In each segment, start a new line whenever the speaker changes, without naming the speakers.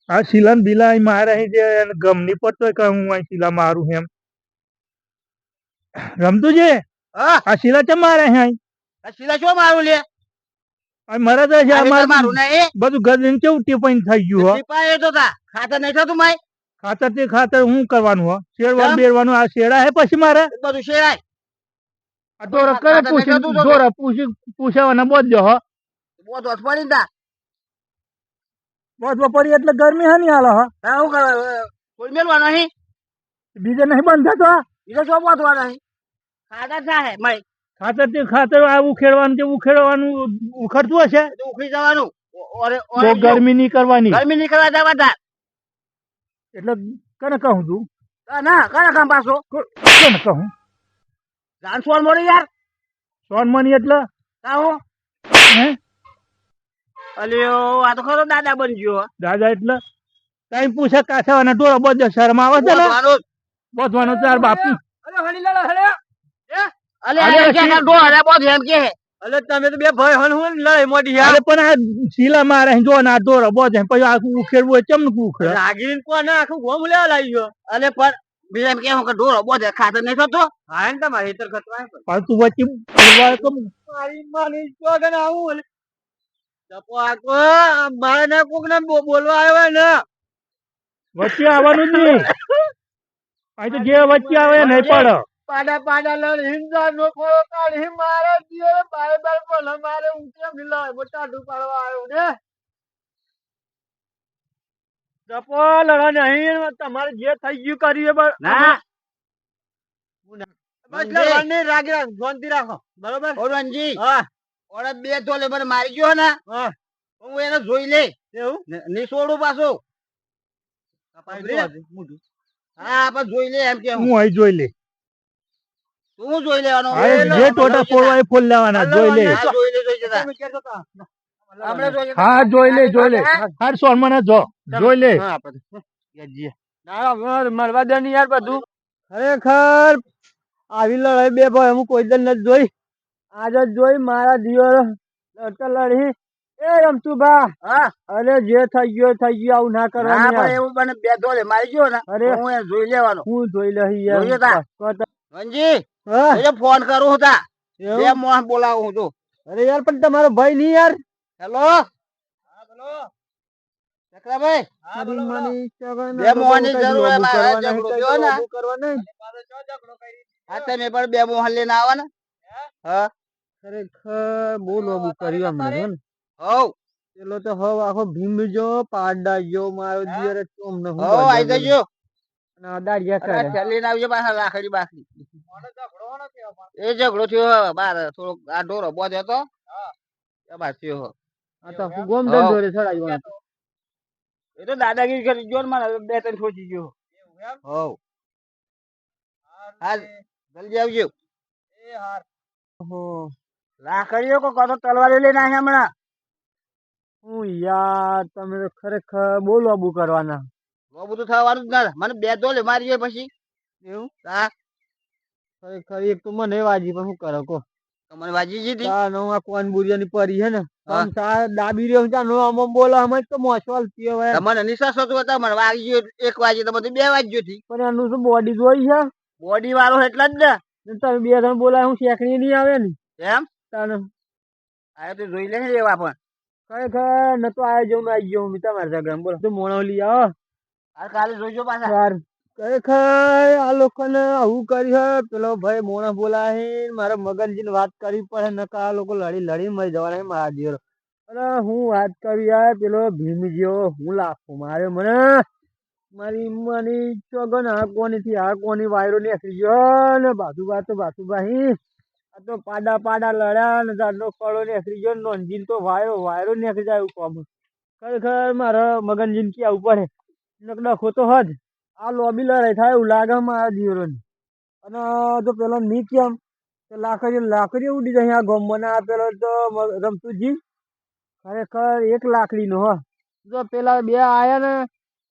આ શીલા બીલા અહીં મારે અહીં જે ગમની પડતો કે હું અહીં શીલા મારું એમ રમતું છે. આ શીલા ચમ મારે અહીં
શીલા શું મારું લે
મારે તો
મારું નહીં
બધું ઘર કેવું ટીપાઈ થઈ ગયું હો
ટીપાય તો તા ખાતર નહીં થતું માય
ખાતર તે ખાતર હું કરવાનું હો શેરવાનું બેરવાનું આ શેડા હે પછી મારે
બધું શેરાય
આ તો કરે પૂછાવાના બોધ જો હો
બહુ દોત પડી તા
બોધ પડી એટલે ગરમી હે ની હાલો હો
હું કરવા કોઈ મેલવાનો અહીં
બીજે નહીં બંધ થતો
બીજો શું બોધવાનો અહીં ખાતર થાય માય
ખાતર તે ખાતર આ ઉખેડવાનું તે ઉખેડવાનું ઉખડતું હશે
ઉખડી જવાનું
ગરમી નહીં કરવાની
ગરમી નહીં કરવા જવા તાર
એટલે કને કહું તું
ના કને કામ પાછો
કોને કહું
જાન સોન મોડી યાર
સોન મની એટલે
કાહો
હે
અલ્યો આ તો ખરો દાદા બની ગયો
દાદા એટલે કઈ પૂછે કાછાવાના ટોળા બધો શરમ આવે છે ને બોધવાનો તાર બાપુ
અલે હણી લાલા હલે અલે કે ડો હરે બોધ એમ કે અલે તમે તો બે ભાઈ હણ હું લઈ મોડી યાર
અરે પણ આ શીલા મારે જો ના ટોળા બોધે પછી આખું ઉખેડવું ચમ ન ઉખેડ
રાગીન કોને આખું ગોમ લેવા લાવી ગયો અલે પણ બીજા એમ કે હું કે ડોરો બોધે ખાતર નહીં થતો હા ને તમારે હેતર ખતવાય
પણ તું વચ્ચે બોલવા તો
મારી માની ચોગન આવું જપો આકો મારે ને કોક ને બોલવા આવ્યો ને
વચ્ચે આવવાનું જ નહીં અહીં તો જે વચ્ચે આવે નહીં પડે
પાડા પાડા લડ હિંદા નો ખોળો કાઢી મારે દિયો બાય બાય પણ મારે ઊંચે મિલાય મોટા ડુપાડવા આવ્યો ને
જપો લડા નહીં તમારે જે થઈ ગયું કરીએ
ના બસ લડવાની રાગી રાખ શાંતિ રાખો બરોબર ઓરણજી હા ઓરે બે ધોલે મને મારી ગયો ને હા હું એને જોઈ લે એવું ની છોડું પાછો હા પણ જોઈ લે એમ કે
હું અહીં જોઈ લે
તું જોઈ લેવાનો
જે ટોટા ફોડવા એ ફોડ લેવાના જોઈ લે હા જોઈ લે હાર સોન મને જો જોઈ લે
મરવા દે યાર બધું
ખરેખર આવી લડાઈ બે ભાઈ હું કોઈ દિન નથી જોઈ આજે જોઈ મારા દિયો લડી એ રમતું ભા
હા
અરે જે થઈ ગયો આવું ના કરવાનું
એવું બને બે ધોલે મારી ગયો ને અરે હું એ જોઈ લેવાનો
હું જોઈ લઈ
રંજી ફોન કરું હતા બે મોહ બોલાવું છું
અરે યાર પણ તમારો ભાઈ નહીં યાર
હેલો હા બોલો ચક્રાભાઈ બે મોહની જરૂર હે મારે ઝઘડો થયો ને હા તમે પણ બે મોહ લઈને આવો ને હા
ખરેખર બહુ લોબુ કર્યું અમને
હવ
પેલો તો હવ આખો ભીમ જો પાડા જો મારો દિયર તમને હું
હવ આઈ જજો
ના દાડિયા કરે
ચાલીને આવજો પાછા લાખડી બાખડી એ ઝઘડો થયો બાર થોડો આ ઢોરો બોધ્યો તો હા બસ થયો
આ તો ગોમ દંડોરે ચડાવ્યો
એ તો દાદાગીરી કરી ગયો ને મને બે ત્રણ સોચી ગયો હવ હા જલ્દી આવજો એ હાર લાકડીઓ કો કતો તલવારી લઈને આવ્યા હમણાં
હું યાર તમે તો ખરેખર બહુ લોબુ કરવાના
લોબુ તો થવાનું જ ના મને બે ધોલે મારી જાય પછી એવું હા
ખરેખર એક તો મને વાજી પણ શું કરો કો
મને વાજી જીધી
આ નો આ કોન બુરિયાની પરી હે ને આમ સા દાબી રહ્યો છે નો આમ બોલો અમે તો મોસવાલ થયો હવે
મને નિશાસ હતો હતા મને વાગી ગયો 1 વાગે તો બધું 2 વાગ્યો થી
પણ એનું શું બોડી જોઈ છે
બોડી વાળો એટલા જ ને
તમે બે જણ બોલાય હું શેકણી નહીં આવે ને
એમ
તને
આ તો જોઈ લે એવા પણ
ખરેખર નતો આયો જેવું આવી ગયો હું તમારા સગરામ બોલો તો મોણો લઈ આવો
આ કાલે જોઈજો પાછા
યાર ખરેખર આ લોકોને આવું કર્યું પેલો ભાઈ મોણા બોલાય મારા મગનજીને વાત કરવી પડે નકા આ લોકો લડી મરી જવાના મારા દિયરો અરે હું વાત કરી યાર પેલો ભીમ જેવો હું લાખો મારે મને મારી મની ચોગન આ કોની વાયરો નીકળી ગયો ને બાસુભાઈ આ તો પાડા લડ્યા ને દાદનો કળો નીકળી ગયો નોંધીન તો વાયરો નીકળી જાય એવું કોમ ખરેખર મારા મગનજીને કે આવું પડે નકડખો તો હજ આ લોબી લડાઈ થાય એવું લાગે મારા દિયરોની અને જો પેલો ની કેમ તો લાકડી ઉડી જાય આ ગમમાં પેલો તો રમતુજી ખરેખર 1 લાકડીનો હો જો પેલા બે આયા ને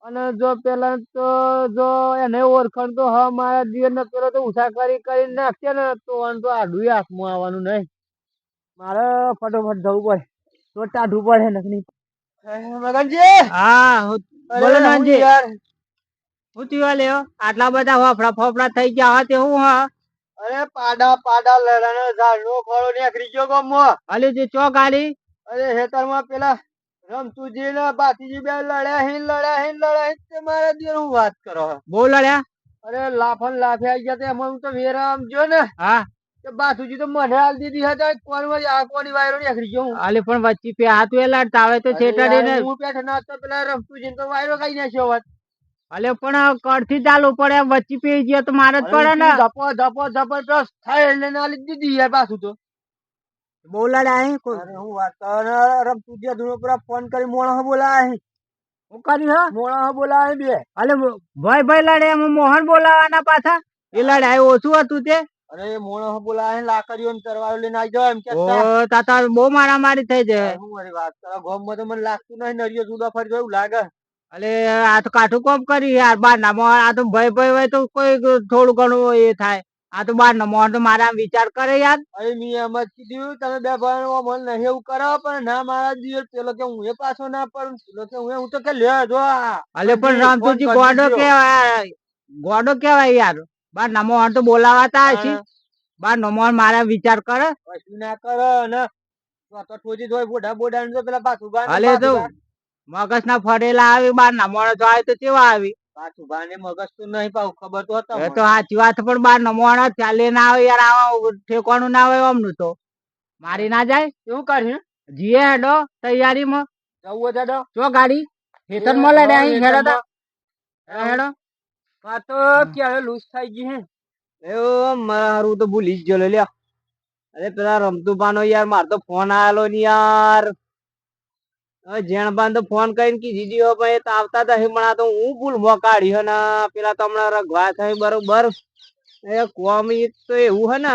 અને જો પેલા તો જો એને ઓળખણ તો હ મારા દિયર ને પેલો તો ઉછા કરી નાખશે ને તો આડું હાથમાં આવવાનું નહીં મારે ફટોફટ જવું પડે તો ટાઢું પડે નકની
મગનજી
હા બોલો નાનજી.
યાર
હું થયું લ્યો આટલા બધા ફોફડા ફોફડા થઈ ગયા હા તે હું હા
અરે પાડા લડાનો ઝાડનો ખોળો નીકળી ગયો ગામમાં.
અલી જે ચો ગાડી
અરે હેતરમાં પેલા રમતુજી ને બાતીજી બે લડ્યા તે મારા દિયર હું વાત કરો.
બહુ લડ્યા.
અરે લાફન લાફે આવી ગયા તે એમાં હું તો વેરા આમ જો ને
હા
કે બાસુજી તો મને હાલ દીધી હતા કોણમાં આ કોની વાયરો નીકળી ગયો હું.
અલી પણ વચ્ચે પે હાથ એ લડતા આવે તો છેટડી ને
હું બેઠો ના તો પેલા રમતુજી તો વાયરો કઈ નાખ્યો હોત.
અલે પણ કડથી ચાલુ પડે વચ્ચે પે ગયો તો મારે જ પડે ને.
જબરદસ્ત થાય એટલે ના લીધી દીધી યાર પાછું તો.
બહુ લડ્યા અહીં
અરે હું વાત કરો રમતુજી ધૂળો પૂરા ફોન કરી મોણો બોલાય.
હું કરી હા
મોણો બોલાય બે.
અલે ભાઈ લડે એમ મોહન બોલાવાના પાછા એ લડાય ઓછું હતું તે.
અરે મોણો બોલાય લાકડીઓ ને તરવારો લઈને આવી જાવ એમ કે
ઓ તાતા બહુ મારામારી થઈ જાય.
હું મારી વાત કરો ગામમાં તો મને લાગતું નહીં નરિયો જુદા ફરી એવું લાગે.
અલે આ તો કાઠું કોમ કરી યાર બાર ના મોહન આ તો ભાઈ હોય તો કોઈ થોડું ઘણું એ થાય. આ તો બાર ના મોહન તો મારા વિચાર કરે યાર.
અરે મેં એમ જ કીધું તમે બે ભાઈ મને નહીં એવું કરો પણ ના મારા દિવસ પેલો કે હું એ પાછો ના પડું પેલો કે હું તો કે લે જો
અલે પણ રામતુજી ગોડો કેવાય યાર બાર ના મોહન તો બોલાવાતા હશે. બાર નો મોહન મારા વિચાર કરે
કશું ના કરે ને તો ઠોજી જોય બોડા તો પેલા પાછું
અલે તો મગજ ના ફરેલા આવી બાર ના મોહન તો આવે તો કેવા આવી
પાછું બાને મગજ તો નહીં પાછું ખબર તો હતા.
એ તો સાચી વાત પણ બાર નો મોહન ચાલે ના આવે યાર આવા ઠેકવાનું ના હોય અમનું તો મારી ના જાય
એવું કર્યું
જીએ હેડો તૈયારીમાં
જવું દાદા
ચો ગાડી ખેતર માં લડે અહીં હેડો હેડો
આ તો ક્યારે લૂઝ થઈ ગઈ હે.
એવું મારું તો ભૂલી જ ગયો લ્યા. અરે પેલા રમતુભાનો યાર માર તો ફોન આવેલો ને યાર જેણબાન તો ફોન કરીને કીધી દીધો પણ એ તો આવતા હતા પણ આ તો હું ભૂલ મોકાડી હે ને પેલા તો હમણાં રગવા થાય બરોબર એ કોમિક તો એવું હે ને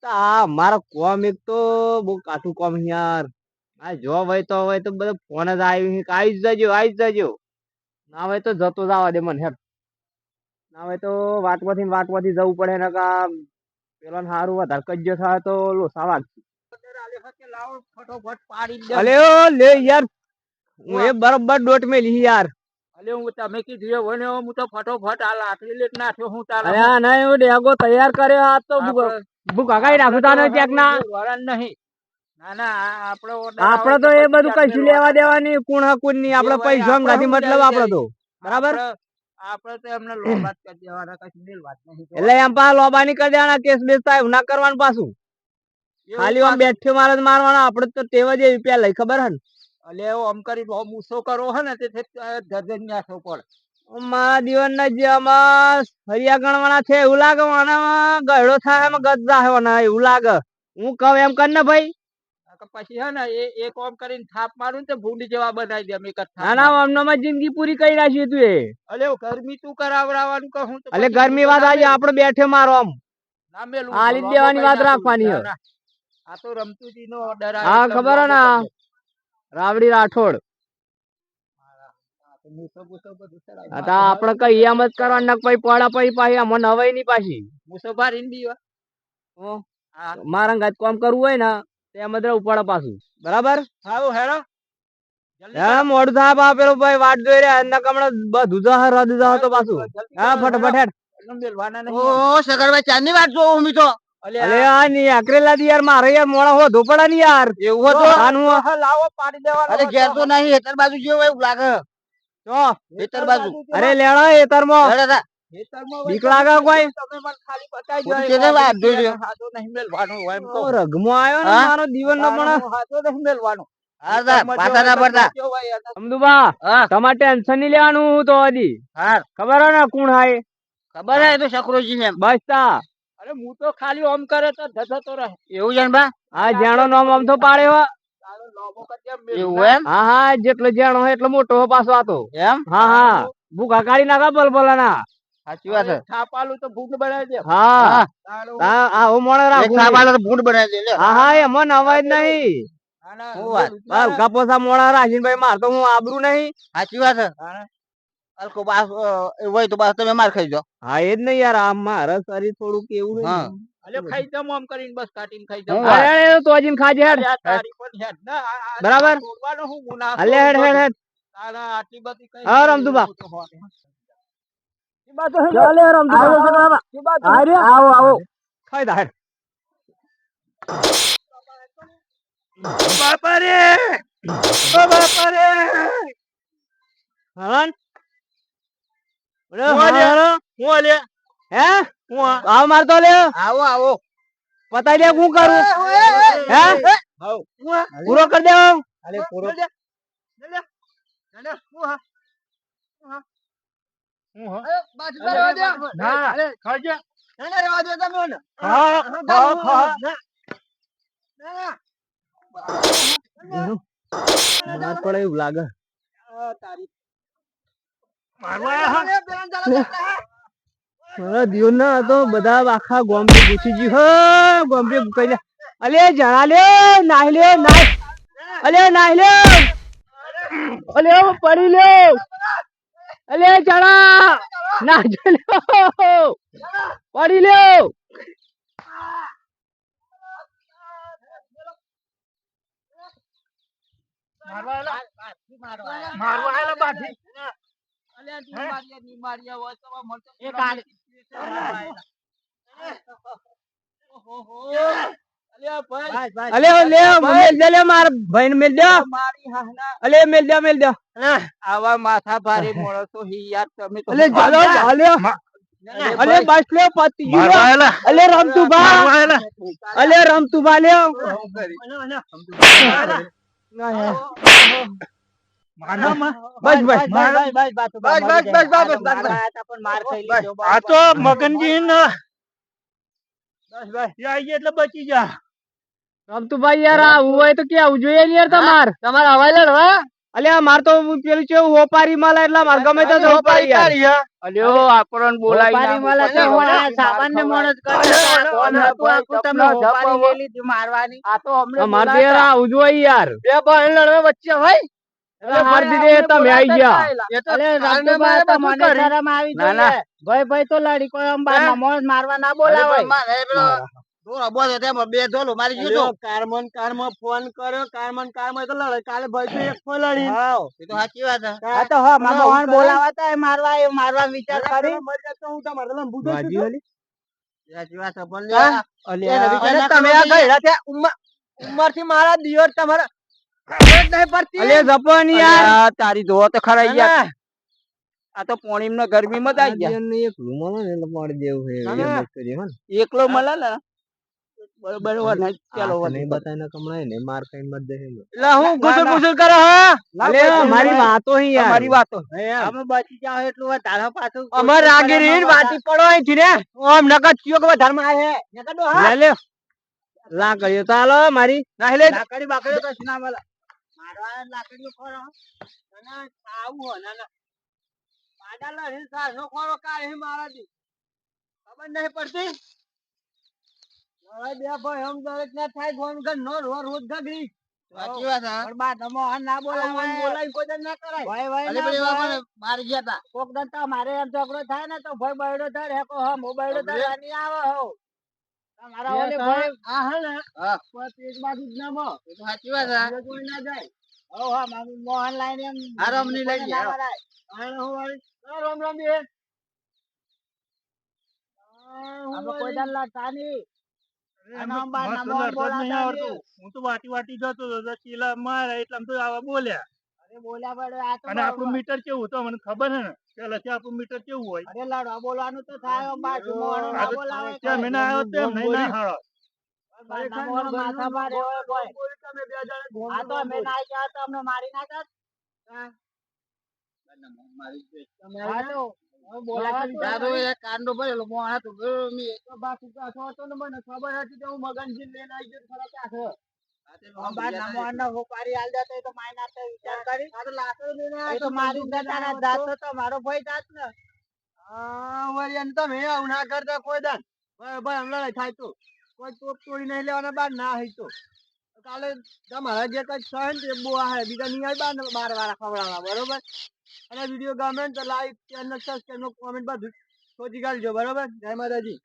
આ મારા કોમિક તો બહુ કાઠું કોમ યાર આ જો હોય તો બધો ફોન જ આવી જજો ના હોય તો જતો જવા દે મને હેડ ના હોય તો વાટવાથી જવું પડે ને કા પેલો સારું વધારે કજ્જો થાય તો લોસા વાગશે.
ફટોફટ પાડી દે.
અલે ઓ લે યાર હું એ બરોબર ડોટ મેલી યાર.
અલે હું તમે કીધું હોય ને હું તો ફટોફટ આ લાકડી લેટ નાખ્યો હું તારા.
અરે આ ના હું ડેગો તૈયાર કર્યો આ તો ભૂખા કાઈ રાખું તાનો ચેક ના
નહીં. ના
આપડે તો એ બધું કશું લેવા દેવાની કુણ ની આપડે પૈસા નથી મતલબ આપડે તો બરાબર
આપડે તો એમને લોબાત કરી દેવાના કશું મેલવાત નહીં.
એટલે એમ પા લોબાની કરી દેવાના કેસ બેસ થાય ના કરવાનું પાછું ખાલી આમ બેઠ્યો મારે મારવાના આપડે તો ટેવ જ એવી પેલા ખબર હે ને.
અલે આમ કરી મૂસો કરો હે ને તે ધરધર નાખવો પડે.
મારા દીવન ના જે આમાં ફરિયા ગણવાના છે એવું લાગે ગયડો થાય એમાં ગદા એવું લાગે હું કહું એમ કર ને ભાઈ.
પછી હે ને એ કોમ કરીને થાપ મારું ને તો ભૂંડી જેવા બનાવી દે એક
ના અમનામાં જિંદગી પૂરી કરી રાખી તું એ.
અલે ગરમી તું કરાવડાવવાનું કહું તો
અલે ગરમી વાત આજે આપડે બેઠે મારો આમ
ના મેલું
આલી દેવાની વાત રાખવાની હે.
આ તો રમતુજી નો ઓર્ડર
હા ખબર હે ને રાવડી રાઠોડ આપડે કઈ એમ જ કરવાનું પછી પડા પછી અમને નવાઈ ની પાછી
મુસોફા રીંડી
મારા ગાત કામ કરવું હોય ને તેમ જ રહેવું પડે પાછું બરાબર.
હાઉ હેડો
મોડું થાય બા પેલો ભાઈ વાટ જોઈ રહ્યા એના કમણે બધું જહર રદ જહ તો પાછું હા ફટાફટ હેડ.
ઓ સગરભાઈ ચાંદની વાત જોઉં હું તો.
અલે આ ની અકરેલા દી યાર મારે યાર મોડા હો ધોપડા ની યાર
એવું હતું લાવો પાડી દેવાનો. અરે ઘેર તો નહીં હેતર બાજુ જેવો એવું લાગે તો હેતર બાજુ.
અરે લેણા હેતર માં બીક લાગે કોઈ
તમે મને ખાલી બતાઈ દો વાત જોઈ હાજો નહીં મેલવાનો હોય એમ કહું.
રગમો આવ્યો ને મારો દીવન નો પણ
હાજો નહીં મેલવાનો.
તમારે ટેન્શન નહીં લેવાનું તો હજી ખબર હે ને કોણ હાય
ખબર હે તો શકરોજી એમ
બસ તા.
અરે હું તો ખાલી ઓમ કરે તો ધધતો રહે એવું છે બા.
હા જાણો નામ આમ તો પાડ્યો
એવું એમ.
હા હા જેટલો જાણો હોય એટલો મોટો પાછો આતો એમ. હા હા ભૂખા કાઢી નાખા બલબલા ના.
સાચી વાત છે. થાપાલું તો ભૂંડ બનાવી દે.
હા હા હું મોણે રાખું
થાપાલું તો ભૂંડ બનાવી દે.
હા હા એમાં અવાજ નહીં. કપોસા મોડા રાખીને ભાઈ માર તો હું આબરું નહીં.
સાચી વાત છે. હોય તો તમે માર ખાઈ જાઓ.
હા એ જ નહીં યાર આમ મારે શરીર થોડું કેવું છે.
અલે ખાઈ જામ આમ કરીને બસ કાટીને ખાઈ જામ.
અરે તો જીન ખાજે હેડ બરાબર. અલે હેડ હેડ હેડ
આટલી બધી કઈ
હા રમતુભા આવો આવો ખાઈ દા બાપા રે ઓ બાપા રે હન હું લે હે હું આવ મારતો લે
આવો આવો
પતાઈ દે હું કરું હે પૂરો કર દે
અરે પૂરો દે લે હું હા હું હા બાજુ કરવા દે ના ખાજે ના રેવા દે તમે ને હા
માર પડે એવું લાગે
તારી
મારા દિયો ના તો બધા આખા ગોમ થી પૂછી ગયું હો ગોમ થી કઈ અલે જણા લે નાહી લે નાય અલે નાહી લે અલે પડી લે અલે જણા ના લ્યો પડી લે
મારવા બાજી
અલે લે મેલ દે લે માર ભાઈ ને મેલ દે અલે મેલ દે
આવા માથા ભારે મોણસો હી યાર તમે તો
અલે ચાલો ચાલો અલે બસ લે પતી ગયું અલે રમતુભા લે
આ તો મગનજી એટલે બચી જા
રમતુભાઈ યાર આવું હોય તો કેવું જોઈએ ને યાર તમારે હવાઈ લડવા અલ્યા માર તો પેલું છે હોપારી માલા એટલે માર ગમે તો હોપારી યાર
અલ્યો આપણને બોલાઈ હોપારી માલા તો સામાન્ય માણસ કરે કોણ હતું તમે હોપારી લઈ લીધી મારવાની આ તો અમને
માર યાર આવું જોઈએ યાર બે ભાઈ લડવા વચ્ચે હોય હાર દીધે તમે આવી ગયા
અલે રમતુભા તો મને શરમ આવી જોઈએ ભાઈ તો લડી કોઈ આમ મારવા ના બોલાવાય બે ધોલો મારી ગયો કારમન ફોન કર્યો કારમન તો લડે કાલે ભાઈ તો એક ફોન લડી એ તો સાચી વાત હા તો હા મામા બોલાવાતા મારવા વિચાર કરી મરી જતો હું તમારે લંબુ દો સાચી વાત પણ તમે આ ગયડા છે ઉમર થી મારા દિયોર તમારા ખબર જ નહીં પડતી
અલે જપન યાર
તારી ધો તો ખરા યાર આ તો પોણીમ ના ગરમી માં આવી ગયા
એક રૂમાનો ને એટલે પાડી દેવું છે
એકલો મળે ને બરોબર ચાલો
નહીં બતાઈને કમળાય ને માર કઈ મત દે
એટલે હું ગુસુલ કરે હા
અલે મારી વાતો હી યાર
મારી વાતો અમે બચી જાવ એટલું વધારે પાછું અમાર રાગીરી વાટી પડો અહીંથી ને ઓમ નકર ચિયો કે વધારે માં હે નકર દો હા
લે લાકડીઓ તો હાલો મારી
નાહી લે લાકડી બાકડી કશ ના મળે મારવા લાકડીઓ ખોરો ના આવું હો ના પાડા લઈ સાર નો ખોરો કાઢી મારા દી ખબર નહીં પડતી બે ભાઈ હમ દરેક ના થાય ફોન કર નો રોજ ગગડી સાચી વાત હા પણ બા તમો ના બોલાય બોલાય કોઈ ના કરાય ભાઈ મારી ગયા તા કોક દંતા મારે એમ ઝઘડો થાય ને તો ભાઈ બૈડો થાય હેકો હા મોબાઈલ થાય ની આવે હો તમારા ઓલે ભાઈ આ હે ને હા કોઈ એક બાજુ જ ના મો એ તો સાચી વાત હા કોઈ ના જાય હો હા મારું મોહન લાઈન એમ આરામ ની લઈ ગયા હા હો વાળી રામ રામ બે આ કોઈ દન લાગતા ની હું તો વાટી જતો હતો ચીલા મારે એટલે તો આવા બોલ્યા અરે બોલ્યા પડે આ તો અને આપણું મીટર કેવું તો મને ખબર હે ને પેલાથી આપણું મીટર કેવું હોય અરે લડવા બોલવાનું તો થાય બાજુ મોણો ના બોલાવે કેમ એને આવ્યો તેમ નહીં ના હાળો માથા મારે હોય ભાઈ તમે બે જણે આ તો મે ના ગયા તો અમને મારી ના જાત કાંડો ભરેલો મોણા તો બાકી તો મને ખબર હતી કે હું મગનજી લઈને આવી ગયો ખરા ક્યાં મારો ભાઈ જાત ને તમે આવું ના કરતા કોઈ દાન ભાઈ લડાઈ થાય તો કોઈ તોપ તોડી નહીં લેવાના બાર ના હોય તો કાલે તમારા જે કઈ સહન તે બો આ બીજા નહીં આવી બાર વાળા ખવડાવવા બરોબર અને વિડીયો ગમે તો લાઈક ચેનલ સબસ્ક્રાઇબ કોમેન્ટ બધું શોધી કાઢજો બરોબર જય માતાજી